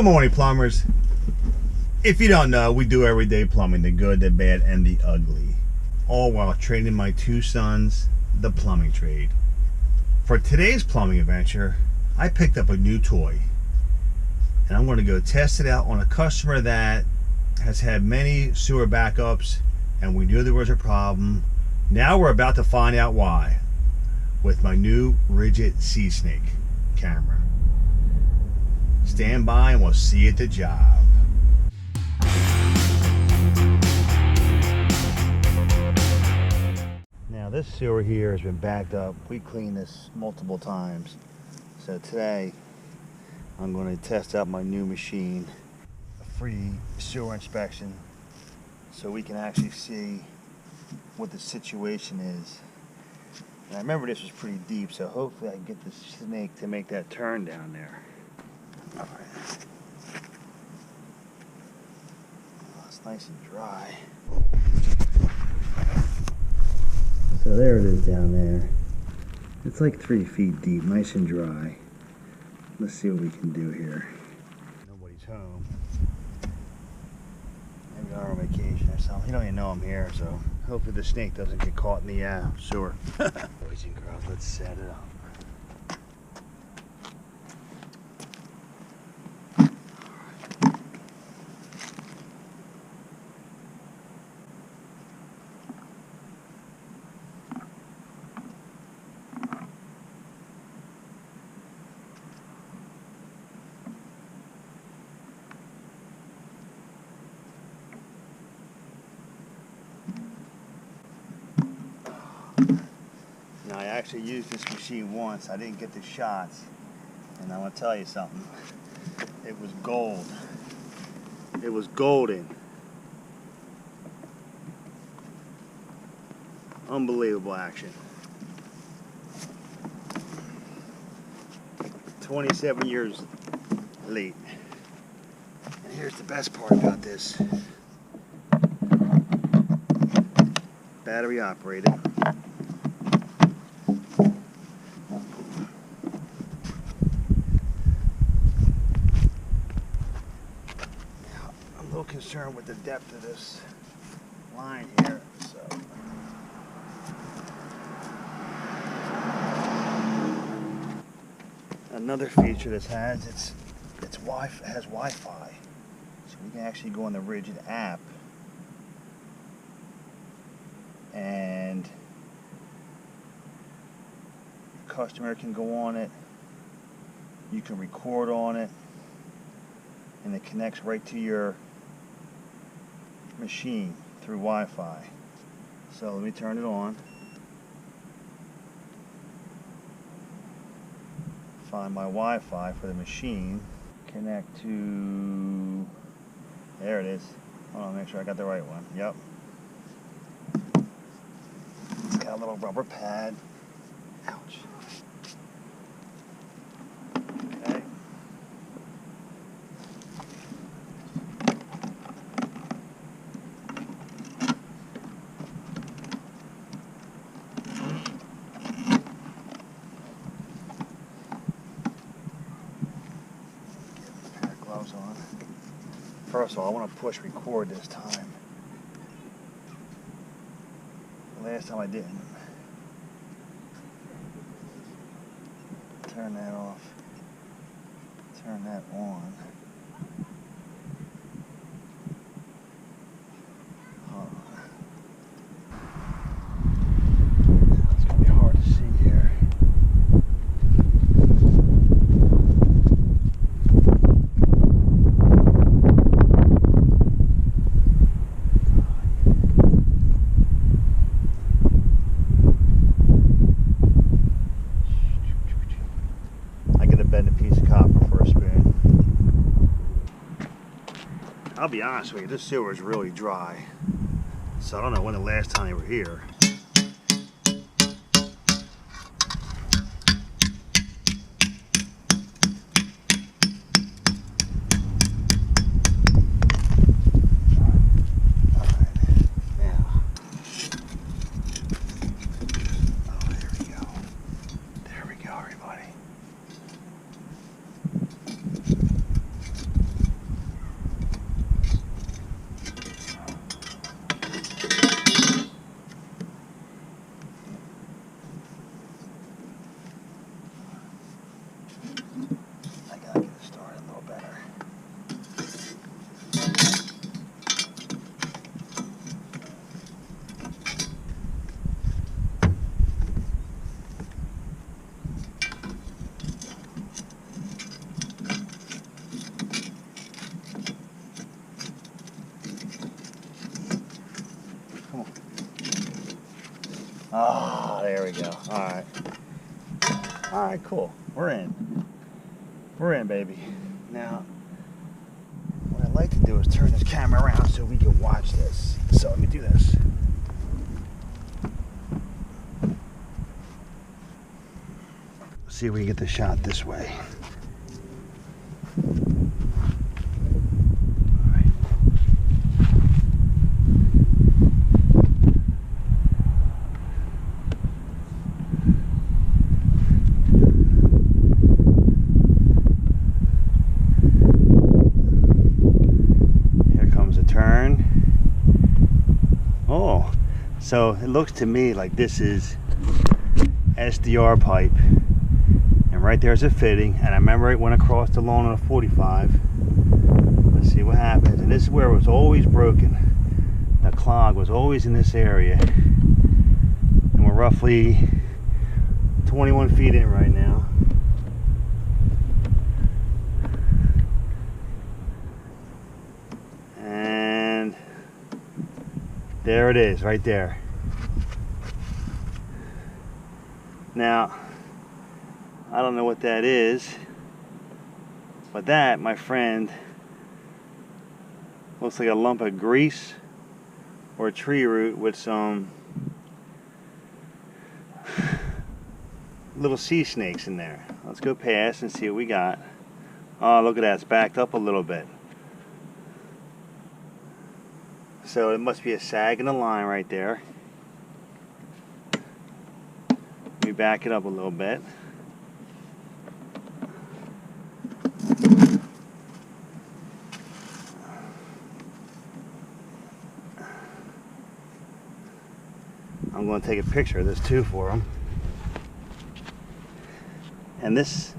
Good morning, plumbers. If you don't know, we do everyday plumbing, the good, the bad, and the ugly. All while training my two sons the plumbing trade. For today's plumbing adventure, I picked up a new toy. And I'm going to go test it out on a customer that has had many sewer backups, and we knew there was a problem. Now we're about to find out why with my new Ridgid Seesnake camera. Stand by and we'll see you at the job. Now this sewer here has been backed up. We cleaned this multiple times. So today I'm going to test out my new machine, a free sewer inspection, so we can actually see what the situation is. And I remember this was pretty deep, so hopefully I can get the snake to make that turn down there. All right. Oh, it's nice and dry. So there it is down there. It's like 3 feet deep, nice and dry. Let's see what we can do here. Nobody's home. Maybe they're on vacation or something. He don't even know I'm here, so hopefully the snake doesn't get caught in the sewer. Boys and girls, let's set it up. Now I actually used this machine once. I didn't get the shots, and I'm gonna tell you something. It was gold. It was golden. Unbelievable action. 27 years late. And here's the best part about this. Battery operated. Concerned with the depth of this line here, so another feature this has, it has Wi-Fi, so we can actually go on the Ridgid app and the customer can go on it, you can record on it, and it connects right to your machine through Wi-Fi. So let me turn it on. Find my Wi-Fi for the machine. Connect to, there it is. Hold on, make sure I got the right one. Yep. It's got a little rubber pad. Ouch. Okay. On. First of all, I want to push record this time. Last time I didn't. Turn that off. Turn that on. Hold on. It's going to be hard to see here. I'll be honest with you, this sewer is really dry. So I don't know when the last time you were here. Ah, there we go. Alright. Alright, cool. We're in. We're in, baby. Now, what I'd like to do is turn this camera around so we can watch this. So let me do this. See if we can get the shot this way. So it looks to me like this is SDR pipe, and right there's a fitting, and I remember it went across the lawn on a 45. Let's see what happens. And this is where it was always broken. The clog was always in this area, and we're roughly 21 feet in right now. And there it is, right there. Now, I don't know what that is, but that, my friend, looks like a lump of grease or a tree root with some little sea snakes in there. Let's go past and see what we got. Oh, look at that, it's backed up a little bit. So it must be a sag in the line right there. Let me back it up a little bit. I'm going to take a picture of this too for them. And this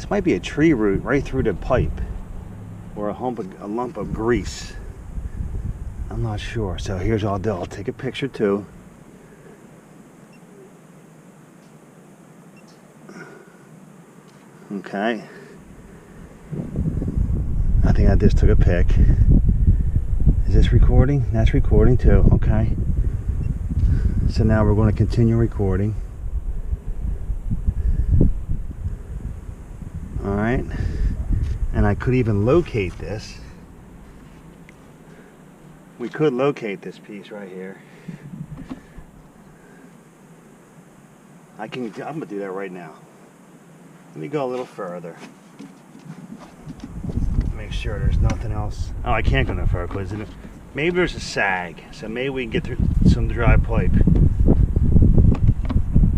might be a tree root right through the pipe, or a lump of grease. I'm not sure. So here's what I'll do. I'll take a picture too. Okay. I think I just took a pic. Is this recording? That's recording too. Okay. So now we're going to continue recording. Alright. And I could even locate this. We could locate this piece right here. I'm going to do that right now. Let me go a little further. Make sure there's nothing else. Oh, I can't go no further because maybe there's a sag. So maybe we can get through some dry pipe.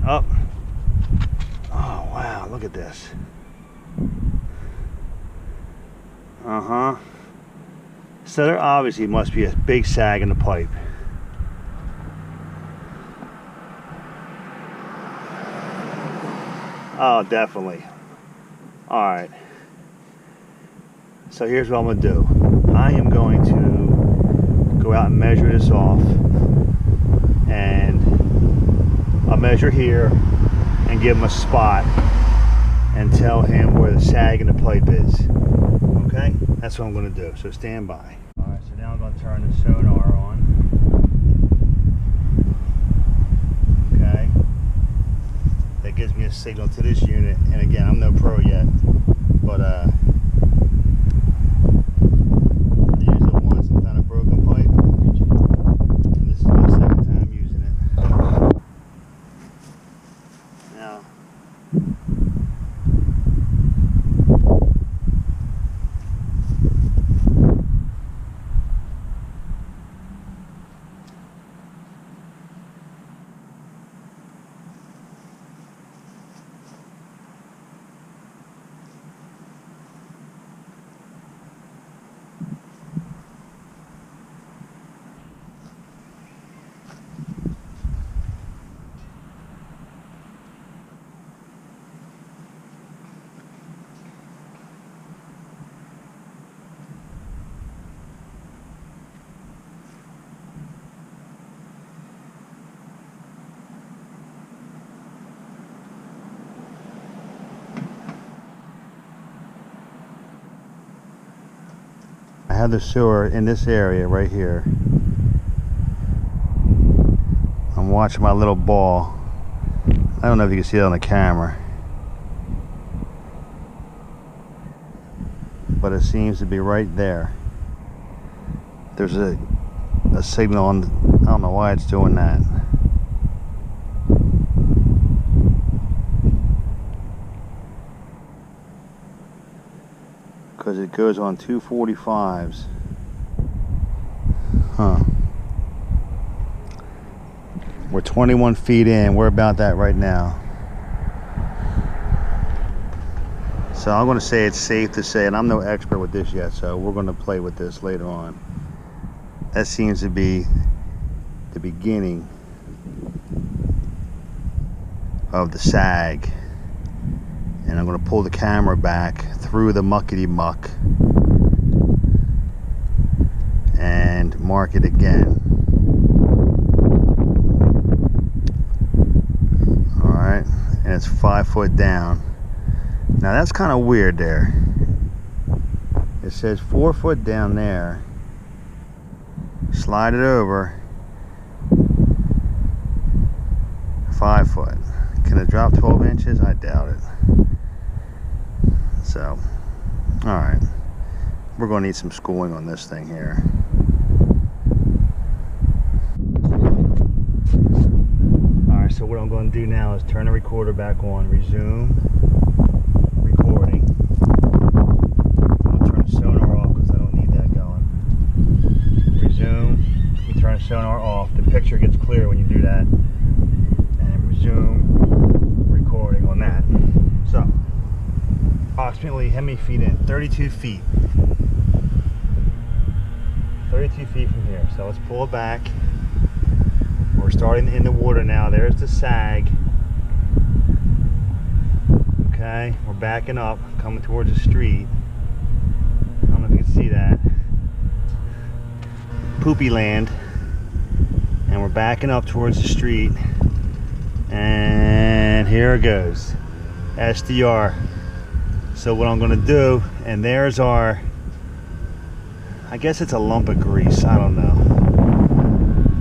Oh. Oh, wow. Look at this. Uh-huh. So there obviously must be a big sag in the pipe. Oh, definitely. Alright. So here's what I'm going to do. I am going to go out and measure this off. And I'll measure here and give him a spot and tell him where the sag in the pipe is. Okay? That's what I'm going to do. So stand by. Alright, so now I'm going to turn the sonar on. Okay? That gives me a signal to this unit. And again, I'm no pro yet. But I used it once and found a broken pipe. And this is my second time using it. Now, I have the sewer in this area right here. I'm watching my little ball. I don't know if you can see it on the camera, but it seems to be right there. There's a signal on, I don't know why it's doing that. Because it goes on 245s. Huh. We're 21 feet in. We're about that right now. So I'm going to say it's safe to say, and I'm no expert with this yet, so we're going to play with this later on. That seems to be the beginning of the sag. And I'm going to pull the camera back through the muckety muck and mark it again. Alright, and it's 5 foot down. Now that's kind of weird there. It says 4 foot down there. Slide it over. 5 foot. Can it drop 12 inches? I doubt it. So, alright. We're going to need some schooling on this thing here. Alright, so what I'm going to do now is turn the recorder back on, resume recording. I'm going to turn the sonar off because I don't need that going. Resume. You turn the sonar off. The picture gets clear when you do that. And resume recording on that. So, approximately how many feet in? 32 feet. 32 feet from here. So let's pull it back. We're starting in the water now. There's the sag. Okay, we're backing up, coming towards the street. I don't know if you can see that. Poopy land. And we're backing up towards the street. And here it goes. SDR. So what I'm going to do, and there's our, I guess it's a lump of grease, I don't know,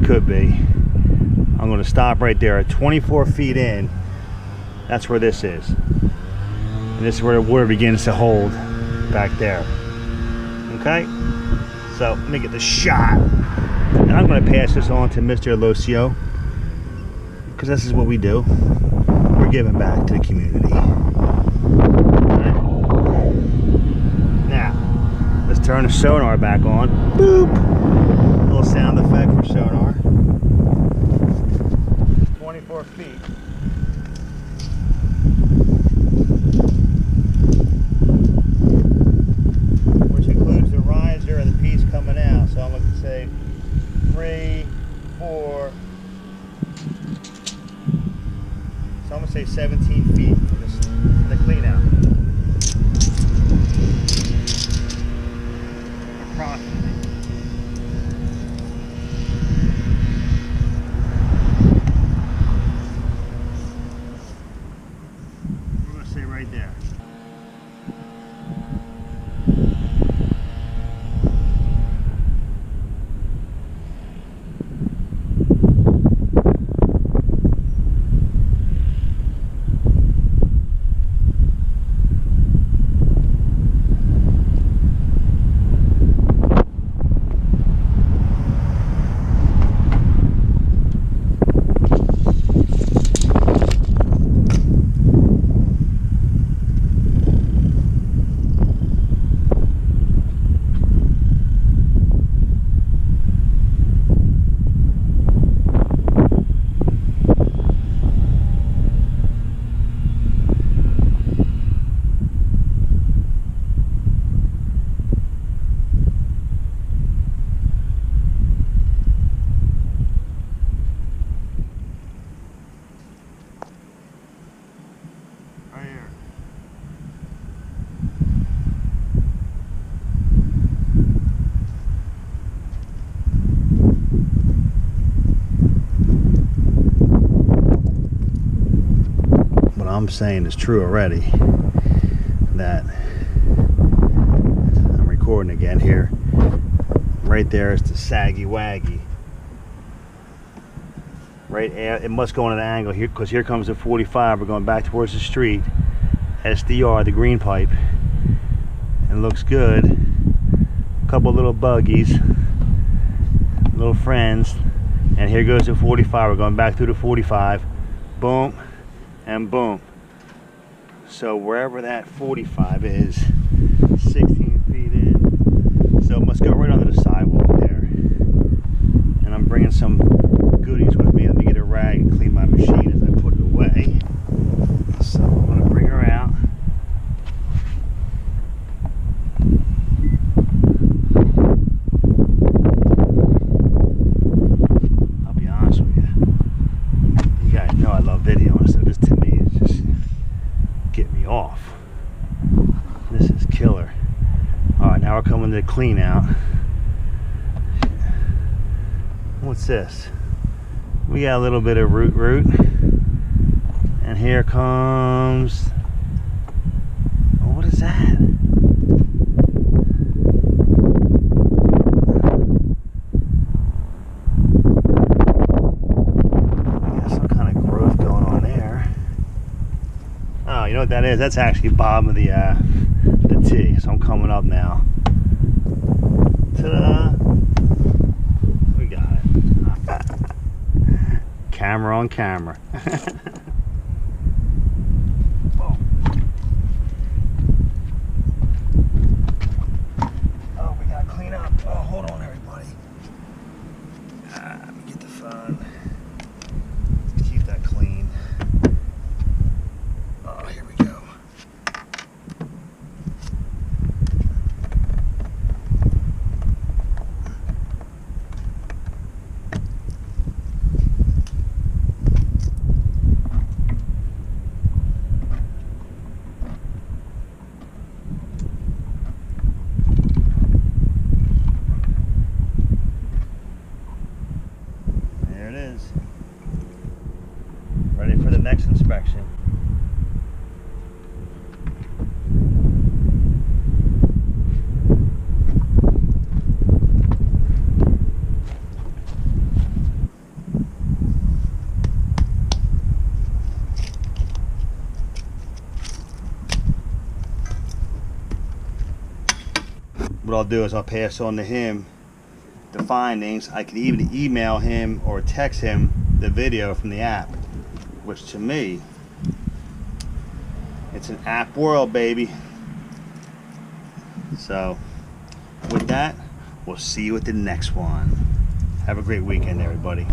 could be. I'm going to stop right there at 24 feet in. That's where this is. And this is where the water begins to hold back there. Okay? So let me get the shot. And I'm going to pass this on to Mr. Locio, because this is what we do. We're giving back to the community. Turn the sonar back on. Boop! Little sound effect for sonar. 24 feet. Which includes the riser and the piece coming out. So I'm going to say 3, 4. So I'm going to say 17 feet for the clean out. We're going to say right there. I'm saying is true already, that I'm recording again here. Right there is the saggy waggy. Right, it must go on an angle here, because here comes the 45. We're going back towards the street. SDR, the green pipe, and looks good. A couple little buggies, little friends, and here goes the 45. We're going back through the 45. Boom and boom. So wherever that 45 is, 16 feet in, so it must go right under the sidewalk there. And I'm bringing some goodies with me. Let me get a rag and clean my machine as I put it away. So I'm going to bring her out. I'll be honest with you. You guys know I love videoing, so this to me is just get me off. This is killer. Alright, now we're coming to the clean out. What's this? We got a little bit of root. And here comes, oh, what is that? We got some kind of growth going on there. Oh, you know what that is? That's actually bottom of the tee. So I'm coming up now. Ta-da! We got it. Camera on camera. Oh, we gotta clean up. Oh, hold on, everybody. Let me get the phone. Keep that clean. Oh, here we go. There it is. Ready for the next inspection. What I'll do is I'll pass on to him the findings. I can even email him or text him the video from the app, which to me, it's an app world, baby. So with that, we'll see you at the next one. Have a great weekend, everybody.